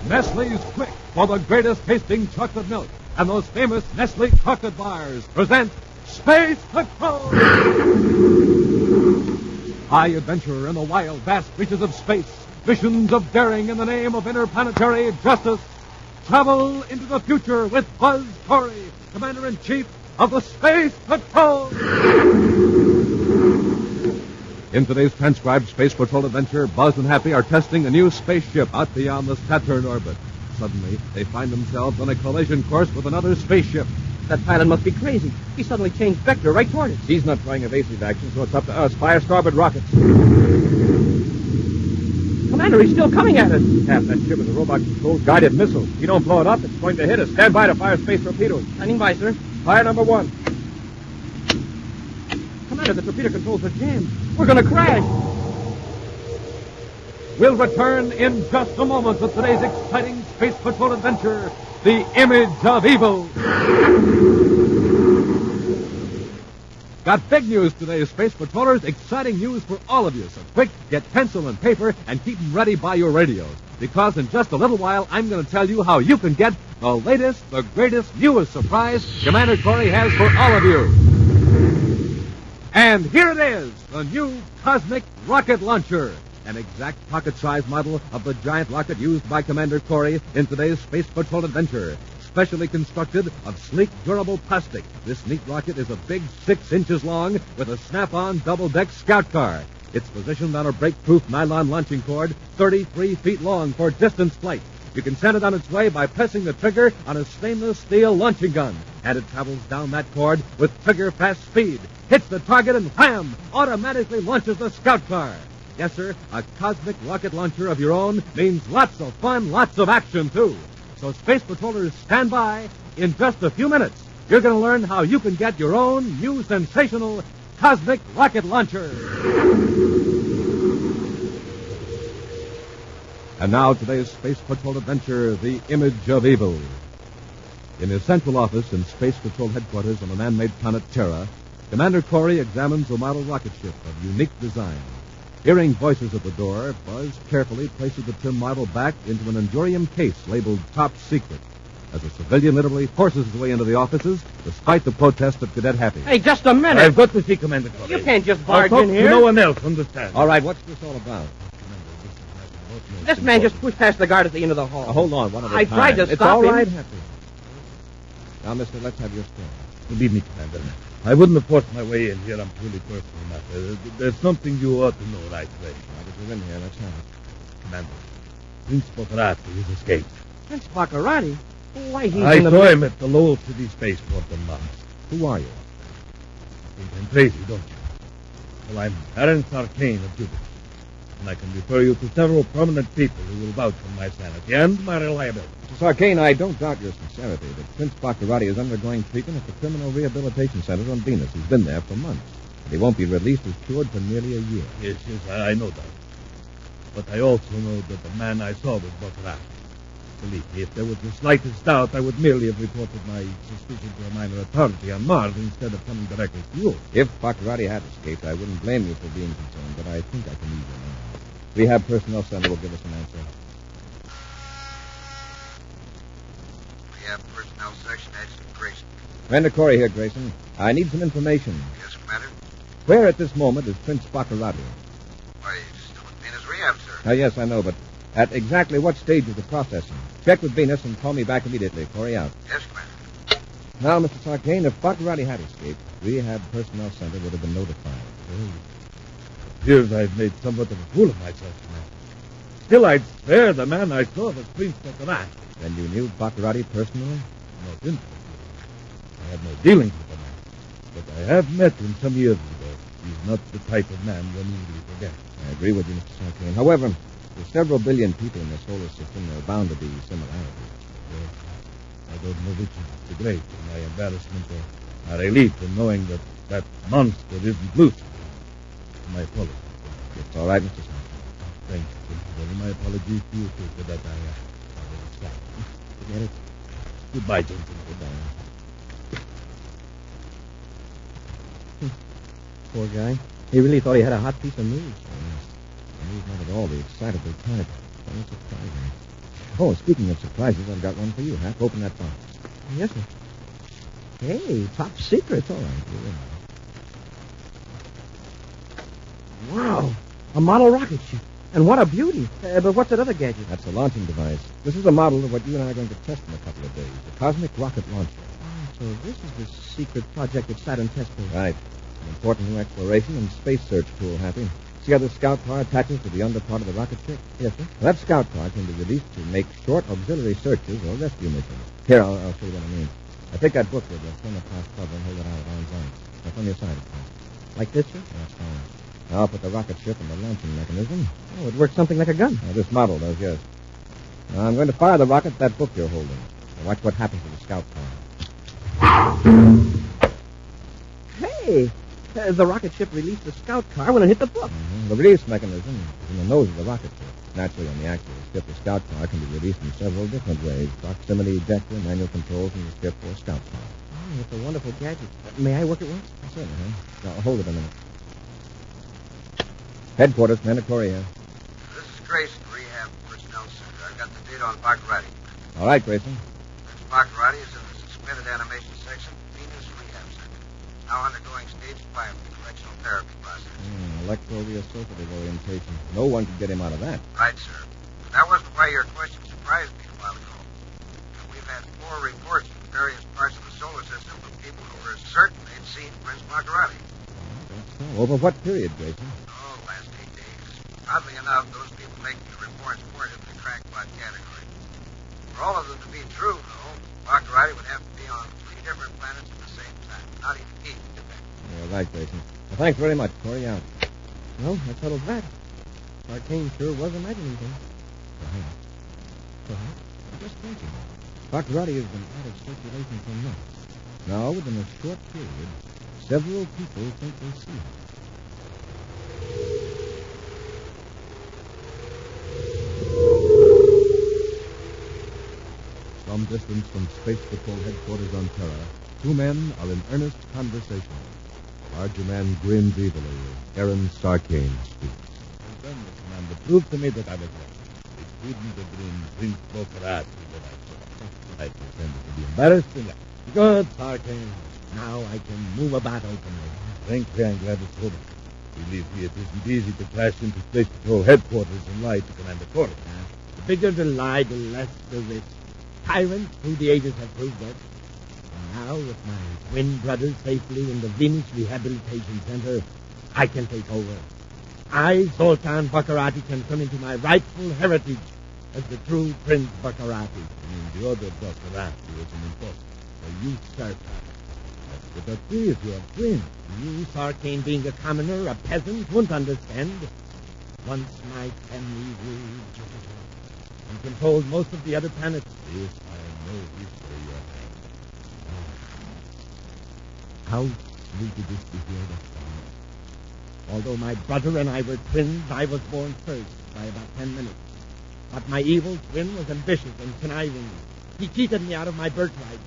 Nestle's Quick for the greatest tasting chocolate milk and those famous Nestle chocolate bars present Space Patrol! High adventure in the wild, vast reaches of space. Missions of daring in the name of interplanetary justice. Travel into the future with Buzz Corey, Commander-in-Chief of the Space Patrol! In today's transcribed Space Patrol adventure, Buzz and Happy are testing a new spaceship out beyond the Saturn orbit. Suddenly, they find themselves on a collision course with another spaceship. That pilot must be crazy. He suddenly changed vector right toward us. He's not trying evasive action, so it's up to us. Fire starboard rockets. Commander, he's still coming at us. Half that ship is a robot-controlled guided missile. If you don't blow it up, it's going to hit us. Stand by to fire space torpedoes. Standing by, sir. Fire number 1. Commander, the torpedo controls are jammed. We're going to crash. We'll return in just a moment with today's exciting Space Patrol adventure, The Image of Evil. Got big news today, Space Patrollers. Exciting news for all of you. So quick, get pencil and paper and keep them ready by your radios. Because in just a little while, I'm going to tell you how you can get the latest, the greatest, newest surprise Commander Corey has for all of you. And here it is, the new Cosmic Rocket Launcher. An exact pocket-sized model of the giant rocket used by Commander Corey in today's Space Patrol adventure. Specially constructed of sleek, durable plastic, this neat rocket is a big 6 inches long with a snap-on double-deck scout car. It's positioned on a brake-proof nylon launching cord 33 feet long for distance flight. You can send it on its way by pressing the trigger on a stainless steel launching gun. And it travels down that cord with trigger-fast speed. Hits the target and wham! Automatically launches the scout car. Yes, sir, a cosmic rocket launcher of your own means lots of fun, lots of action, too. So Space Patrollers, stand by. In just a few minutes, you're going to learn how you can get your own new sensational Cosmic Rocket Launcher. And now today's Space Patrol adventure, The Image of Evil. In his central office in Space Patrol headquarters on the man-made planet Terra, Commander Corey examines a model rocket ship of unique design. Hearing voices at the door, Buzz carefully places the tin model back into an endurium case labeled Top Secret, as a civilian literally forces his way into the offices, despite the protest of Cadet Happy. Hey, just a minute. I've got to see Commander Corey. You can't just barge I'll talk in here. to no one else, understand? All right, what's this all about? This man just pushed past the guard at the end of the hall. Now, hold on, one at a I time. tried to It's stop all him. right, Happy. Now, mister, let's have your story. Believe me, Commander, I wouldn't have forced my way in here on purely personal matter. There's something you ought to know right away. Now that you're in here, let's have it. Commander, Prince Bocarati has escaped. Prince Baccarati? Why, he's I in the... saw him at the Lowell City Spaceport on Mars. Who are you? You think I'm crazy, don't you? Well, I'm Terence Arcane of Jupiter, and I can refer you to several prominent people who will vouch for my sanity and my reliability. Mr. Arcane, I don't doubt your sincerity, but Prince Baccarati is undergoing treatment at the Criminal Rehabilitation Center on Venus. He's been there for months. And he won't be released as cured for nearly a year. Yes, I know that. But I also know that the man I saw was Bocarati. Believe me, if there was the slightest doubt, I would merely have reported my suspicion to a minor authority on Mars instead of coming directly to you. If Baccarati had escaped, I wouldn't blame you for being concerned, but I think I can ease your mind. Rehab Personnel Center will give us an answer. Rehab Personnel Section, Adjutant Grayson. Commander Corey here, Grayson. I need some information. Yes, Commander? Where at this moment is Prince Baccarati? Why, he's still in his rehab, sir. Yes, I know, but at exactly what stage of the processing? Check with Venus and call me back immediately. Corey out. Yes, Commander. Now, Mr. Sarkane, if Baccarati had escaped, Rehab Personnel Center would have been notified. It appears I've made somewhat of a fool of myself, Commander. Still, I'd swear the man I saw was Prince Bocarati. Then you knew Baccarati personally? Not intimately. I had no dealings with the man. But I have met him some years ago. He's not the type of man one easily forgets. I agree with you, Mr. Sarkane. However, there's several billion people in the solar system. There are bound to be similarities. Well, I don't know which is the great, my embarrassment or my relief in knowing that that monster isn't Lucifer. My apologies. It's all right, Mr. Sarkane. Thank you. My apologies to you, too, for that I will stop. Forget it. Goodbye, gentlemen. Goodbye. Poor guy. He really thought he had a hot piece of news. Yes. And he's not at all the excitable type. Very surprising. Oh, speaking of surprises, I've got one for you, Hap. Open that box. Yes, sir. Hey, top secret. It's all right. Wow. A model rocket ship. And what a beauty. But what's that other gadget? That's a launching device. This is a model of what you and I are going to test in a couple of days. The cosmic rocket launcher. Oh, so this is the secret project at Saturn Test Base. Right. An important new exploration and space search tool, Happy. See how the scout car attaches to the under part of the rocket ship? Yes, sir. That scout car can be released to make short auxiliary searches or rescue missions. Here, I'll show you what I mean. Now, take that book with the thermoclass cover and hold it out at arm's length. Now, from your side, of course. Like this, sir? That's fine. Now, I'll put the rocket ship in the launching mechanism. Oh, it works something like a gun. Now, this model does, yes. Now, I'm going to fire the rocket at that book you're holding. Now, watch what happens to the scout car. Hey, the rocket ship released the scout car when it hit the book. Mm-hmm. The release mechanism is in the nose of the rocket ship. Naturally, on the actual ship, the scout car can be released in several different ways. Proximity, ejector, manual controls from the ship or scout car. Oh, it's a wonderful gadget. May I work it once? Certainly, huh? Now, hold it a minute. Headquarters, Commander Corey here. This is Grayson, Rehab Personnel Center. I've got the data on Baccarati. All right, Grayson. Next Baccarati is in the suspended animation section, Venus Rehab Center. Now undergoing stage 5 of the correctional therapy process. Electroreassociative orientation. No one could get him out of that. Right, sir. But that wasn't why your question surprised me a while ago. We've had 4 reports from various parts of the solar system from people who were certain they'd seen Prince Baccarati. Oh, over what period, Grayson? Oh, last 8 days. Oddly enough, those people making the reports weren't in the crackpot category. For all of them to be true, though, Baccarati would have to be on 3 different planets at the same time. Not even he could detect. You're right, Grayson. Well, thanks very much. Corey out. Well, that settles that. Arcane sure was imagining things. Perhaps. I'm just thinking. Baccarati has been out of circulation for months. Now, within a short period, several people think they see him. Some distance from Space Patrol headquarters on Terra, 2 men are in earnest conversation. Larger man grins evilly. Aaron Starkane speaks. Then the commander proved to me that I was right. It couldn't have been Prince Boccarati that I saw. I pretended to be embarrassed and laughed. Good, Sarkane. Now I can move about openly. Thank you, I'm glad it's over. Believe me, it isn't easy to crash into Space Patrol headquarters and lie to Commander Corey. The bigger the lie, the less the risk. Tyrants through the ages have proved that. And now, with my twin brothers safely in the Venus Rehabilitation Center, I can take over. I, Zoltan Baccarati, can come into my rightful heritage as the true Prince Baccarati. And the other Baccarati was an impostor, a usurper. But that is your twin. You, Sarkane, being a commoner, a peasant, won't understand. Once my family ruled Jupiter and controlled most of the other planets. Yes, I know history, Your Highness. How sweet it is to hear that song. Although my brother and I were twins, I was born first by about 10 minutes. But my evil twin was ambitious and conniving. He cheated me out of my birthright.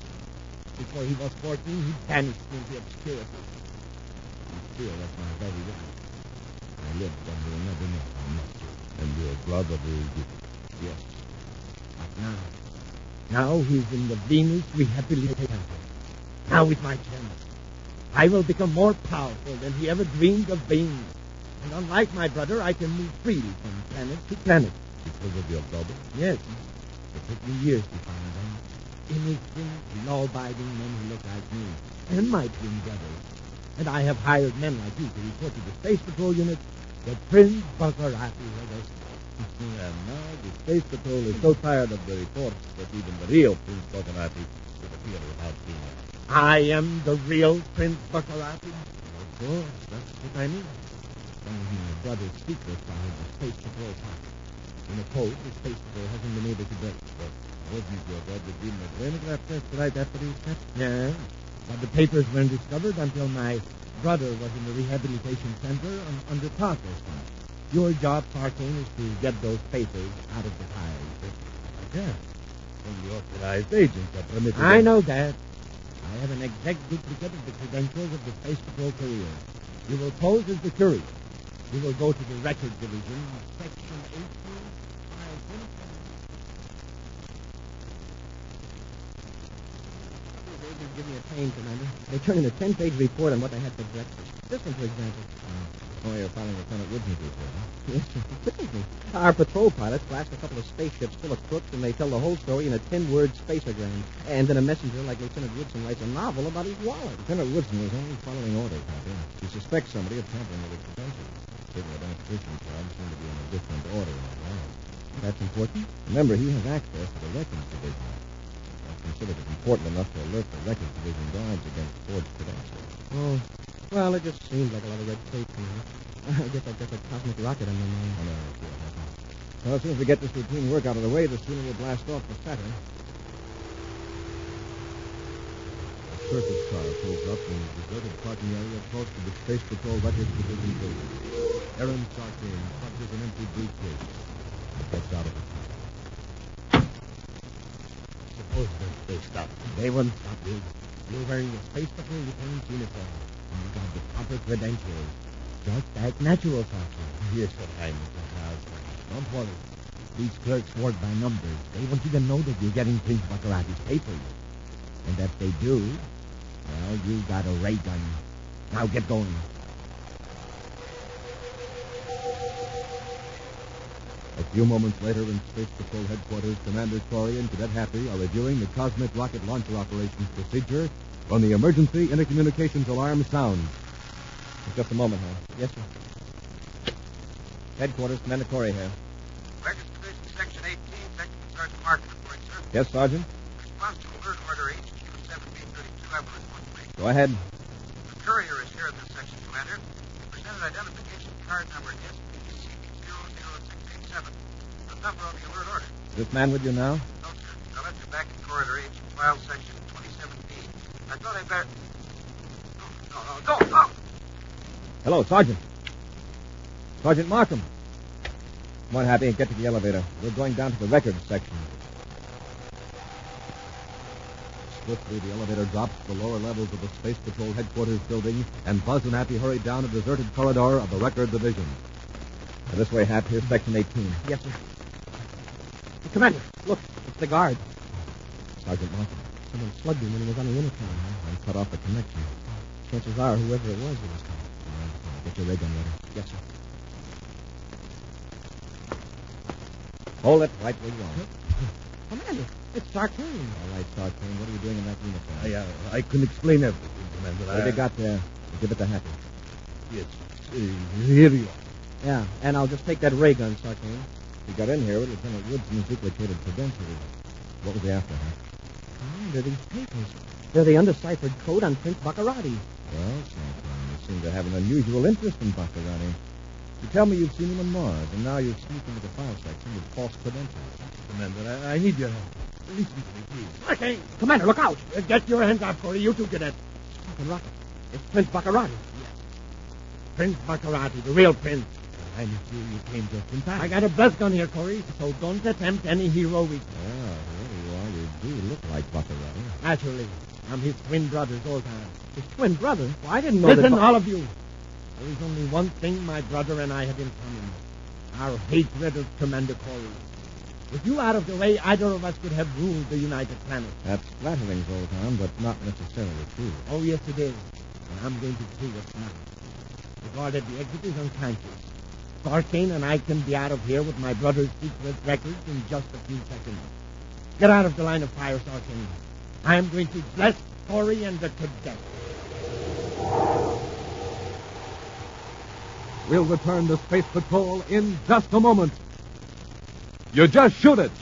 Before he was 14, he banished me into obscurity. And still, that's my very right. I lived under another name, I must say. And your brother is different. Yes. But now he's in the Venus Rehabilitation Center. Now is my chance. I will become more powerful than he ever dreamed of being. And unlike my brother, I can move freely from planet to planet. Because of your brother? Yes. It took me years to find them. Innocent, law-abiding men who look like me. And my twin brothers. And I have hired men like you to report to the Space Patrol unit that Prince Baccarati was a... And now the Space Patrol is so tired of the reports that even the real Prince Baccarati would appear without being. I am the real Prince Baccarati? Of course, that's what I mean. Some of my brother's secrets are in the Space Patrol pocket. In a code the Space Patrol hasn't been able to break. But wasn't your brother doing a phonograph test right after he was captured? Yeah. But the papers weren't discovered until my brother was in the rehabilitation center under process. Your job, Sarkane, is to get those papers out of the files. Yeah. Only authorized agents are permitted. I know that. I have an exact duplicate of the credentials of the Space Patrol career. You will pose as the courier. You will go to the record division, section 18. officers give me a pain, Commander. They turn in a 10-page report on what they had for breakfast. This one, for example. Oh, you're following Lieutenant Woodson's report, huh? Yes, sir. Typically. Our patrol pilots blast a couple of spaceships full of crooks, and they tell the whole story in a 10-word spaceogram. And then a messenger like Lieutenant Woodson writes a novel about his wallet. Lieutenant Woodson was only following orders, Happy. He suspects somebody of tampering with his credentials. Certain identification cards seem to be in a different order in the lab. That's important? Remember, he has access to the records division. I consider it important enough to alert the records division guards against forged credentials. Oh. Well, it just seems like a lot of red tape to me. I guess I've got that cosmic rocket on my mind. I know. I'll see what happens. Well, as soon as we get this routine work out of the way, the sooner we'll blast off for Saturn. A surface car pulls up in the deserted parking area close to the Space Patrol Records Division building. Aaron Sarkane clutches an empty briefcase and gets out of it. Suppose they stop. They won't stop you. You're wearing a Space Patrol lieutenant's uniform. And you got the proper credentials. Just like natural Sergeant. Yes, sir. I'm Mr. House. Don't worry. These clerks work by numbers. They won't even know that you're getting Prince Baccarati's papers. And if they do, well, you got a ray gun. Now get going. A few moments later in Space Patrol headquarters, Commander Corey and Cadet Happy are reviewing the cosmic rocket launcher operations procedure when the emergency intercommunications alarm sounds. Just a moment, huh? Yes, sir. Headquarters, Commander Corey here. Records Division, Section 18, Technical Sergeant Martin reporting, sir. Yes, Sergeant? Response to alert order HQ 1732, I will report, please. Go ahead. The courier is here in this section, Commander. He presented identification card number SPC00687. The number on the alert order. Is this man with you now? No, sir. I'll enter back in corridor H, file section 27B. I thought I'd better... No. Hello, Sergeant. Sergeant Markham. Come on, Happy, get to the elevator. We're going down to the records section. Swiftly, the elevator drops to the lower levels of the Space Patrol headquarters building, and Buzz and Happy hurry down a deserted corridor of the record division. Now, this way, Hap. Here's section 18. Yes, sir. Commander, look. It's the guard. Sergeant Markham. Someone slugged him when he was on the intercom. I'm cut off the connection. Chances are whoever it was coming. Get your ray gun ready. Yes, sir. Hold it right where you are. Commander, it's Sarkane. All right, Sarkane. What are you doing in that uniform? I can explain everything, Commander. What have you got there? Give it to Happy. Yes. Here you are. Yeah, and I'll just take that ray gun, Sarkane. He got in here with Lieutenant Woodson's duplicated credentials. What was he after, huh? Commander, these papers. They're the undeciphered code on Prince Baccarati. Well, Sarkane, you seem to have an unusual interest in Baccarati. You tell me you've seen him on Mars, and now you're sneaking into the file section with false credentials. Commander, I need your help. Listen to me, please. Okay, Commander, look out! Get your hands up, Corey. You two, cadet. Fucking rocket. It's Prince Baccarati. Prince Baccarati, the real prince. I'm sure you came just in time. I got a buzz gun here, Corey, so don't attempt any heroic. Well, whoever you are, you do look like Baccarati. Naturally. I'm his twin brother's old time. His twin brother? Well, I didn't know Listen, that... all of you. There is only one thing my brother and I have in common. Our hatred of Commander Corey. With you out of the way, either of us could have ruled the United Planet. That's flattering, Zoltan, but not necessarily true. Oh, yes, it is. And I'm going to prove it now. The guard at the exit is unconscious. Sarkane and I can be out of here with my brother's secret records in just a few seconds. Get out of the line of fire, Sarkane. I am going to bless Corey and the cadet. We'll return to Space Patrol in just a moment. You just shoot it,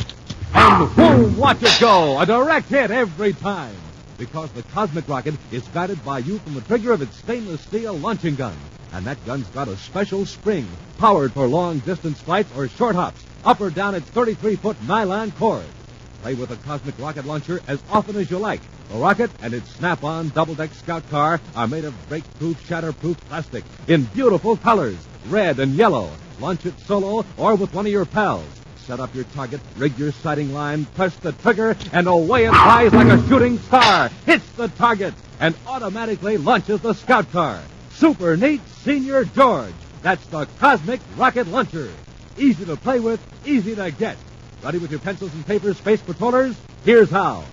and boom, watch it go. A direct hit every time. Because the cosmic rocket is guided by you from the trigger of its stainless steel launching gun. And that gun's got a special spring, powered for long-distance flights or short hops, up or down its 33-foot nylon cord. Play with a cosmic rocket launcher as often as you like. The rocket and its snap-on double-deck scout car are made of break-proof, shatter-proof plastic in beautiful colors, red and yellow. Launch it solo or with one of your pals. Set up your target, rig your sighting line, press the trigger, and away it flies like a shooting star. Hits the target and automatically launches the scout car. Super neat, Senior George. That's the Cosmic Rocket Launcher. Easy to play with, easy to get. Ready with your pencils and papers, Space Patrollers? Here's how.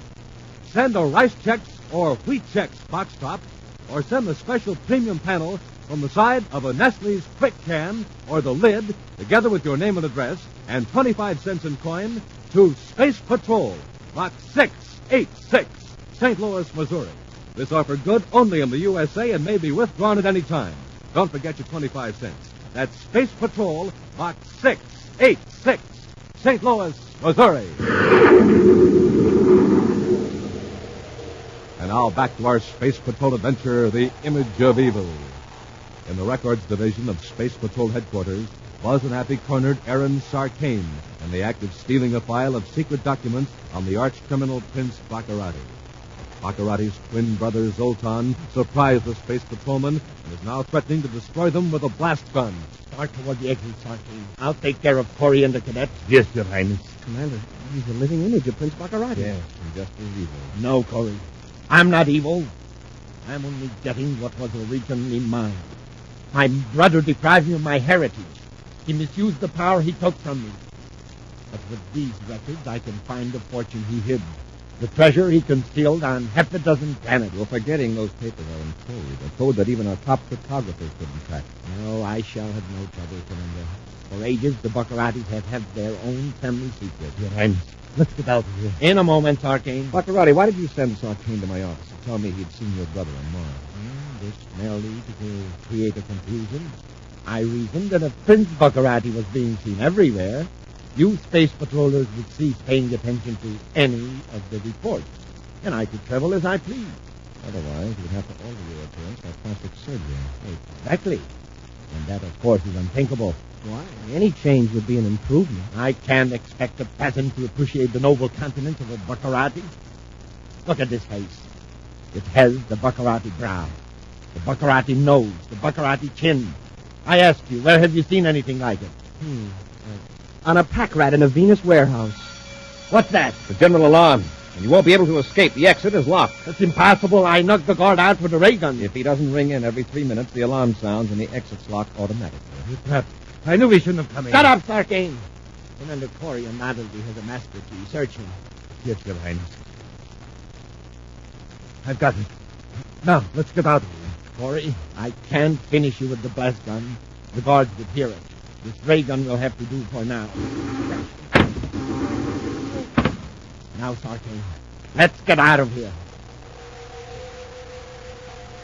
Send a Rice Check or Wheat Chex box top, or send the special premium panel from the side of a Nestle's Quick Can or the lid, together with your name and address, and 25 cents in coin, to Space Patrol, Box 686, St. Louis, Missouri. This offer good only in the USA and may be withdrawn at any time. Don't forget your 25 cents. That's Space Patrol, Box 686, St. Louis, Missouri. And now back to our Space Patrol adventure, The Image of Evil. In the Records Division of Space Patrol Headquarters, Buzz and Happy cornered Aaron Sarkane in the act of stealing a file of secret documents on the arch-criminal Prince Baccarati. Baccarati's twin brother Zoltan surprised the Space Patrolman and is now threatening to destroy them with a blast gun. Start toward the exit, Sarkane. I'll take care of Corey and the cadet. Yes, Your Highness. Commander, he's a living image of Prince Baccarati. Yes, and just as evil. No, Corey. I'm not evil. I'm only getting what was originally mine. My brother deprived me of my heritage. He misused the power he took from me. But with these records, I can find the fortune he hid. The treasure he concealed on half a dozen planets. You're forgetting those papers are in code. A code that even our top cryptographers couldn't crack. No, I shall have no trouble, Commander. For ages, the Baccaratis have had their own family secret. Your Highness, let's get out of here. In a moment, Sarkane. Baccarati, why did you send Sarkane to my office and tell me he'd seen your brother on Mars? This merely to create a confusion. I reasoned that if Prince Baccarati was being seen everywhere, you space patrollers would cease paying attention to any of the reports, and I could travel as I pleased. Otherwise, you'd have to alter your appearance by plastic surgery. Exactly. And that, of course, is unthinkable. Why? Any change would be an improvement. I can't expect a peasant to appreciate the noble countenance of a Baccarati. Look at this face. It has the Baccarati brow, the Baccarati nose, the Baccarati chin. I ask you, where have you seen anything like it? On a pack rat in a Venus warehouse. What's that? The general alarm, and you won't be able to escape. The exit is locked. That's impossible. I knocked the guard out with a ray gun. If he doesn't ring in every 3 minutes, the alarm sounds and the exit's locked automatically. Perhaps. I knew we shouldn't have come in. Shut up, Sarkane. Commander Corey undoubtedly has a master key. Search him. Yes, Your Highness. I've got it. Now, let's get out of here. Corey, I can't finish you with the blast gun. The guards would hear it. This ray gun will have to do for now. Now, Sarkane, let's get out of here.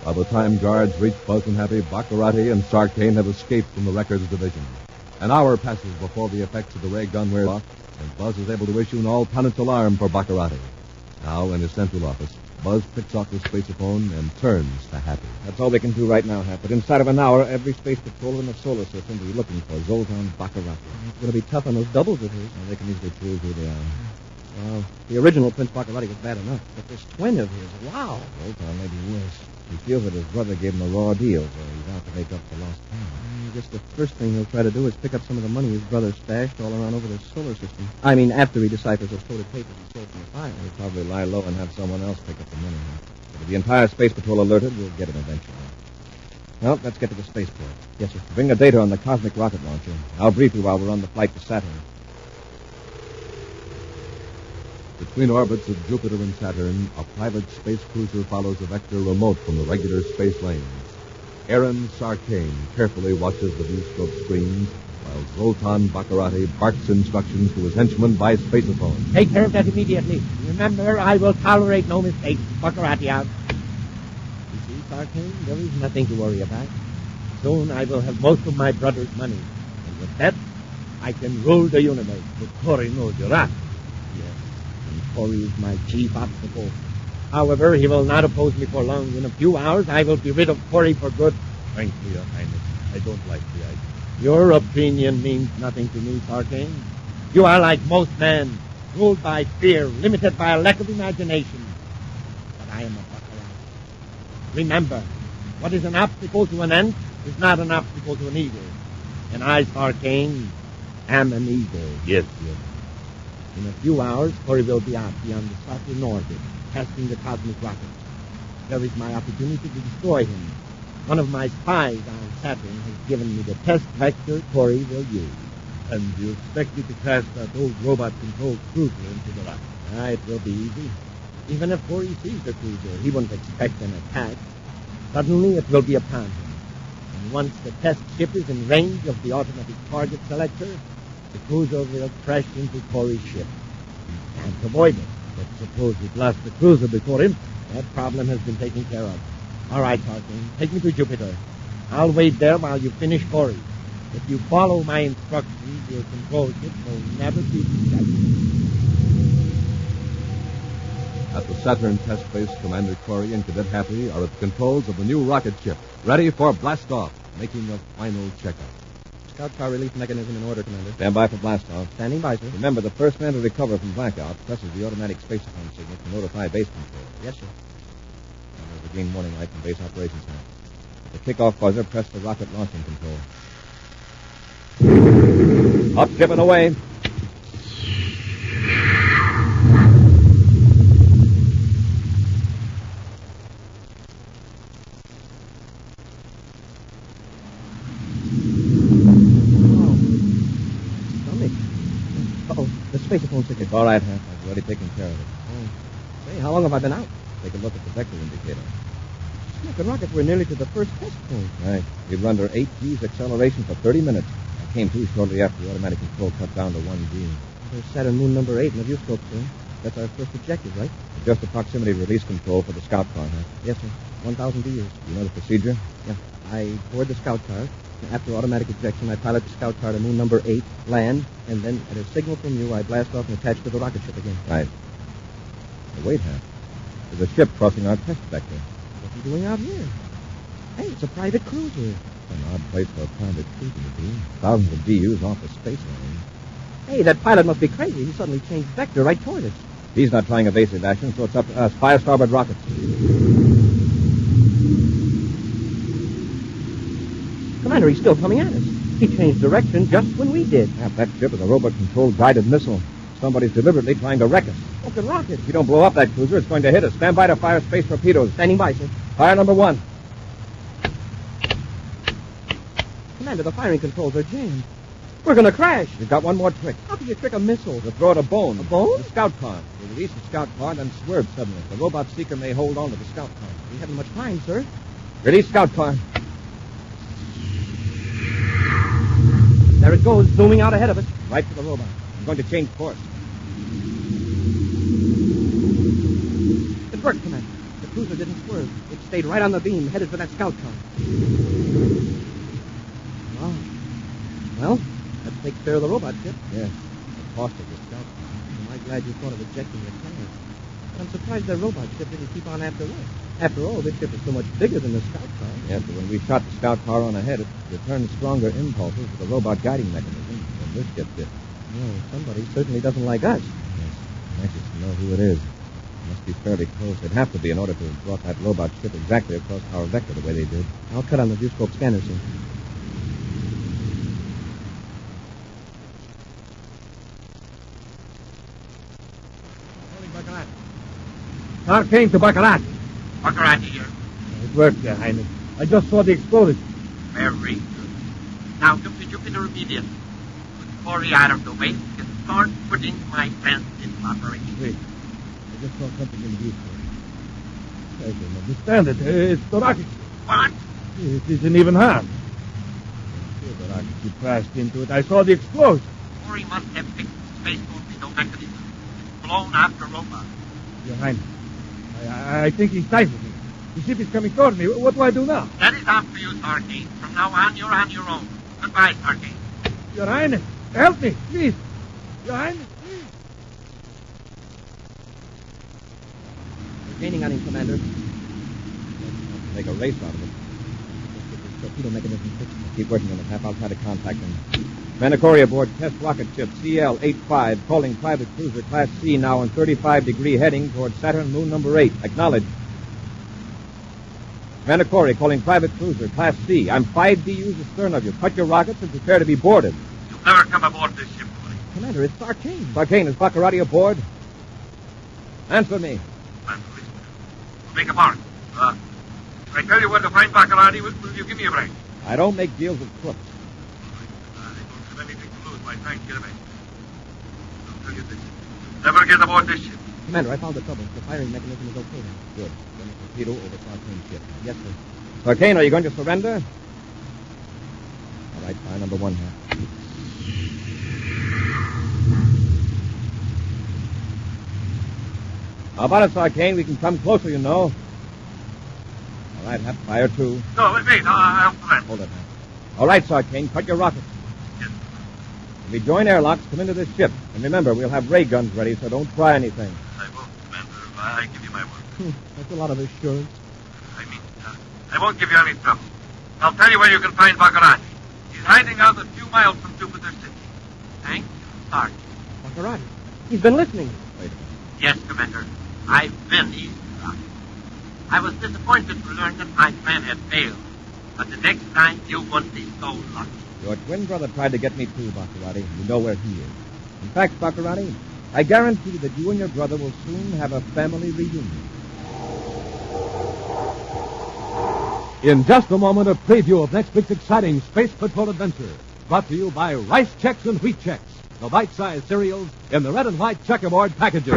By the time guards reach Buzz and Happy, Baccarati and Sarkane have escaped from the Records Division. An hour passes before the effects of the ray gun wear off, and Buzz is able to issue an all-planets alarm for Baccarati. Now, in his central office, Buzz picks off the spaceophone and turns to Happy. That's all they can do right now, Hap. But inside of an hour, every space patroller in the solar system will be looking for Zoltan Baccarati. It's going to be tough on those doubles of his. And they can easily prove who they are. Well, the original Prince Baccarati was bad enough, but this twin of his, wow. Zoltan may be worse. He feels that his brother gave him a raw deal, so he's out to make up for lost time. I guess the first thing he'll try to do is pick up some of the money his brother stashed all around over the solar system. I mean, after he deciphers those coded papers he stole from the file. He'll probably lie low and have someone else pick up the money. But with the entire space patrol alerted, we'll get him eventually. Well, let's get to the spaceport. Yes, sir. Bring the data on the cosmic rocket launcher. I'll brief you while we're on the flight to Saturn. Between orbits of Jupiter and Saturn, a private space cruiser follows a vector remote from the regular space lanes. Aaron Sarkane carefully watches the viewscope screens while Zoltan Baccarati barks instructions to his henchman by spaceophone. Take care of that immediately. Remember, I will tolerate no mistakes. Baccarati out. You see, Sarkane, there is nothing to worry about. Soon I will have most of my brother's money. And with that, I can rule the universe. But Corey knows you're right. Corey is my chief obstacle. However, he will not oppose me for long. In a few hours, I will be rid of Corey for good. Thank you, Your Highness. I don't like the idea. Your opinion means nothing to me, Sarkane. You are like most men, ruled by fear, limited by a lack of imagination. But I am a Baccarati. Remember, what is an obstacle to an ant is not an obstacle to an eagle. And I, Sarkane, am an eagle. Yes, yes. In a few hours, Corey will be out beyond the Saturn orbit, testing the cosmic rocket. There is my opportunity to destroy him. One of my spies on Saturn has given me the test vector Corey will use. And you expect me to crash that old robot-controlled cruiser into the rocket? It will be easy. Even if Corey sees the cruiser, he wouldn't expect an attack. Suddenly, it will be upon him. And once the test ship is in range of the automatic target selector, the cruiser will crash into Corey's ship. He can't avoid it. But suppose we blast the cruiser before him? That problem has been taken care of. All right, Tarkin, take me to Jupiter. I'll wait there while you finish Corey. If you follow my instructions, your control ship will never be distracted. At the Saturn test base, Commander Corey and Cadet Happy are at the controls of the new rocket ship, ready for blast-off, making a final checkup. Scout car release mechanism in order, Commander. Stand by for blast-off. Standing by, sir. Remember, the first man to recover from blackout presses the automatic space-phone signal to notify base control. Yes, sir. Now, there's a green warning light from base operations center. At the kickoff buzzer, press the rocket launching control. Up, ship and away. Uh-oh, the spacephone signal. It's all right, Hank. I've already taken care of it. Oh. Hey, how long have I been out? Take a look at the vector indicator. Look, the rockets were nearly to the first test point. Right. We were under 8 G's acceleration for 30 minutes. I came to shortly after the automatic control cut down to 1 G. There's Saturn moon number 8 in the viewscope, sir. That's our first objective, right? Just the proximity release control for the scout car, huh? Yes, sir. 1,000 DUs. You know the procedure? Yeah. I board the scout car. After automatic ejection, I pilot the scout car to moon number 8, land, and then at a signal from you, I blast off and attach to the rocket ship again. Right. Now, wait, Hank. There's a ship crossing our test vector. What's he doing out here? Hey, it's a private cruiser. An odd place for a private cruiser to be. Thousands of DUs off the space lane. Hey, that pilot must be crazy. He suddenly changed vector right toward us. He's not trying evasive action, so it's up to us. Fire starboard rockets. Commander, he's still coming at us. He changed direction just when we did. Yeah, that ship is a robot-controlled guided missile. Somebody's deliberately trying to wreck us. Oh, good rocket. If you don't blow up that cruiser, it's going to hit us. Stand by to fire space torpedoes. Standing by, sir. Fire number 1. Commander, the firing controls are jammed. We're going to crash. You've got one more trick. How can you trick a missile? You'll throw it a bone. A bone? The scout car. You'll release the scout car and then swerve suddenly. The robot seeker may hold on to the scout car. We haven't much time, sir. Release scout car. There it goes, zooming out ahead of us. Right for the robot. I'm going to change course. It worked, Commander. The cruiser didn't swerve. It stayed right on the beam, headed for that scout car. Wow. Well, that takes care of the robot ship. Yes. The cost of the scout car. Am I glad you thought of ejecting the tank? But I'm surprised the robot ship didn't keep on after us. After all, this ship is so much bigger than the scout car. Yes, but when we shot the scout car on ahead, it returned stronger impulses with the robot guiding mechanism than this ship did. Well, somebody certainly doesn't like us. Yes. Anxious to know who it is. It must be fairly close. It'd have to be in order to have brought that robot ship exactly across our vector the way they did. I'll cut on the viewscope scanner soon. Arcane to Baccarat. Baccarat here. It worked, Your Highness. I just saw the explosion. Very good. Now come to Jupiter immediately. With Corey out of the way, we can start putting my plans into operation. Wait. I just saw something in the viewscope. I don't understand it. It's the rocket ship. What? It isn't even harmed. I'm sure the rocket ship crashed into it. I saw the explosion. Corey must have fixed the space torpedo mechanism. It's blown after robot. Your Highness, I think he's stifled me. The ship is coming toward me. What do I do now? That is up to you, Stargate. From now on, you're on your own. Goodbye, Stargate. Your Highness, help me, please. Your Highness, please. We're gaining on him, Commander. Make a race out of it. The torpedo mechanism fixed. Keep working on it, Hap. I'll try to contact him. Manacori aboard test rocket ship CL-85, calling private cruiser Class C now on 35-degree heading toward Saturn moon number 8. Acknowledge. Manacori calling private cruiser Class C. I'm 5 DUs astern of you. Cut your rockets and prepare to be boarded. You'll never come aboard this ship, Corey. Commander, it's Arcane. Barkane, is Baccarati aboard? Answer me. I'm listening. Make a mark. If I tell you where to find Baccarati, will you give me a break? I don't make deals with crooks. I don't have anything to lose, my thank you. I'll tell you this. Never get aboard this ship. Commander, I found the trouble. The firing mechanism is okay now. Good. Send a torpedo over Sartain's ship. Yes, sir. Sartain, are you going to surrender? All right, fire number 1 here. How about it, Sartain? We can come closer, you know. All right, have fire 2. No, wait. I'll prevent. Hold it now. All right, Sartain, cut your rockets. Yes. When we join airlocks, come into this ship. And remember, we'll have ray guns ready, so don't try anything. I won't, Commander. I give you my word. That's a lot of assurance. I mean, I won't give you any trouble. I'll tell you where you can find Baccarati. He's hiding out a few miles from Jupiter City. Thank you, Sergeant. Baccarati. He's been listening. Wait a minute. Yes, Commander. I've been eavesdropping. I was disappointed to learn that my plan had failed. But the next time, you won't be so lucky. Your twin brother tried to get me too, Baccarati. You know where he is. In fact, Baccarati, I guarantee that you and your brother will soon have a family reunion. In just a moment, a preview of next week's exciting Space Patrol adventure. Brought to you by Rice Chex and Wheat Chex, the bite-sized cereals in the red and white checkerboard packages.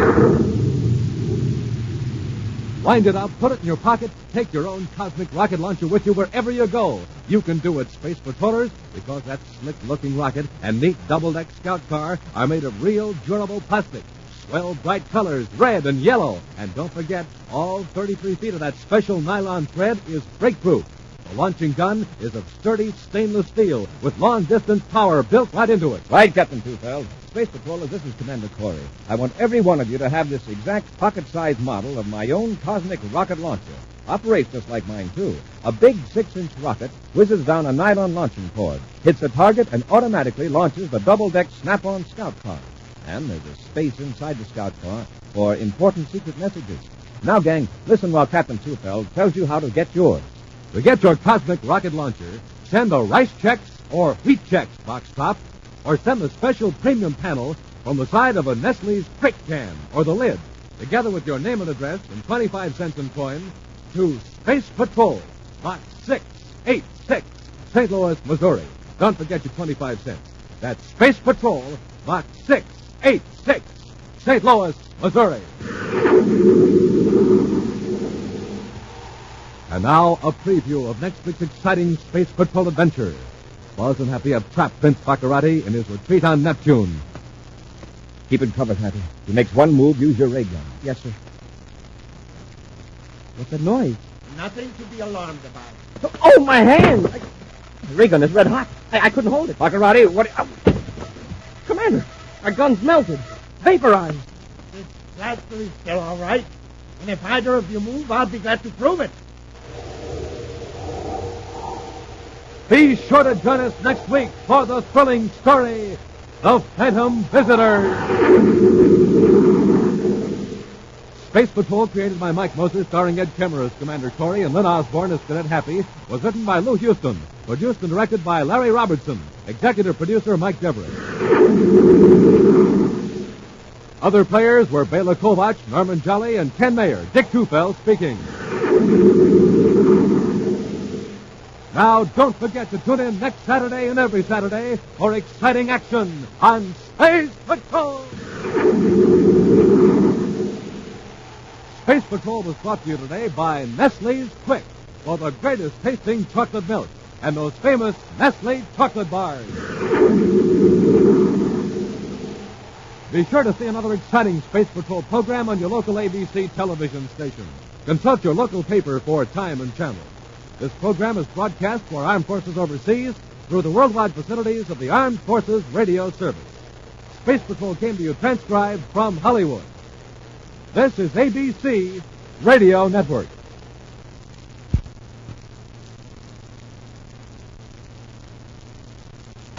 Wind it up, put it in your pocket, take your own cosmic rocket launcher with you wherever you go. You can do it, Space Patrollers, because that slick-looking rocket and neat double-deck scout car are made of real durable plastic. Swell bright colors, red and yellow. And don't forget, all 33 feet of that special nylon thread is breakproof. The launching gun is of sturdy stainless steel with long-distance power built right into it. Right, Captain Tufeld. Space Patrollers, this is Commander Corey. I want every one of you to have this exact pocket-sized model of my own cosmic rocket launcher. Operates just like mine, too. A big 6-inch rocket whizzes down a nylon launching cord, hits a target, and automatically launches the double-deck Snap-on scout car. And there's a space inside the scout car for important secret messages. Now, gang, listen while Captain Tufeld tells you how to get yours. To get your cosmic rocket launcher, send a Rice Chex or Wheat Chex box top, or send the special premium panel from the side of a Nestle's Quick Can or the lid, together with your name and address and 25 cents in coin, to Space Patrol, Box 686, St. Louis, Missouri. Don't forget your 25 cents. That's Space Patrol, Box 686, St. Louis, Missouri. And now, a preview of next week's exciting Space Patrol adventure. Buzz and Happy have trapped Vince Baccarati in his retreat on Neptune. Keep it covered, Happy. If he makes one move, use your ray gun. Yes, sir. What's that noise? Nothing to be alarmed about. Oh, my hand! The ray gun is red hot. I couldn't hold it. Baccarati, what... Commander, our gun's melted. Vaporized. This blaster is still all right. And if either of you move, I'll be glad to prove it. Be sure to join us next week for the thrilling story, The Phantom Visitor. Space Patrol, created by Mike Moser, starring Ed Kemmer as Commander Corey and Lynn Osborne as Cadet Happy, was written by Lou Houston, produced and directed by Larry Robertson, executive producer Mike Deverett. Other players were Bela Kovac, Norman Jolly, and Ken Mayer. Dick Tufeld speaking. Now, don't forget to tune in next Saturday and every Saturday for exciting action on Space Patrol. Space Patrol was brought to you today by Nestle's Quick, for the greatest tasting chocolate milk and those famous Nestle chocolate bars. Be sure to see another exciting Space Patrol program on your local ABC television station. Consult your local paper for time and channel. This program is broadcast for Armed Forces overseas through the worldwide facilities of the Armed Forces Radio Service. Space Patrol came to you transcribed from Hollywood. This is ABC Radio Network.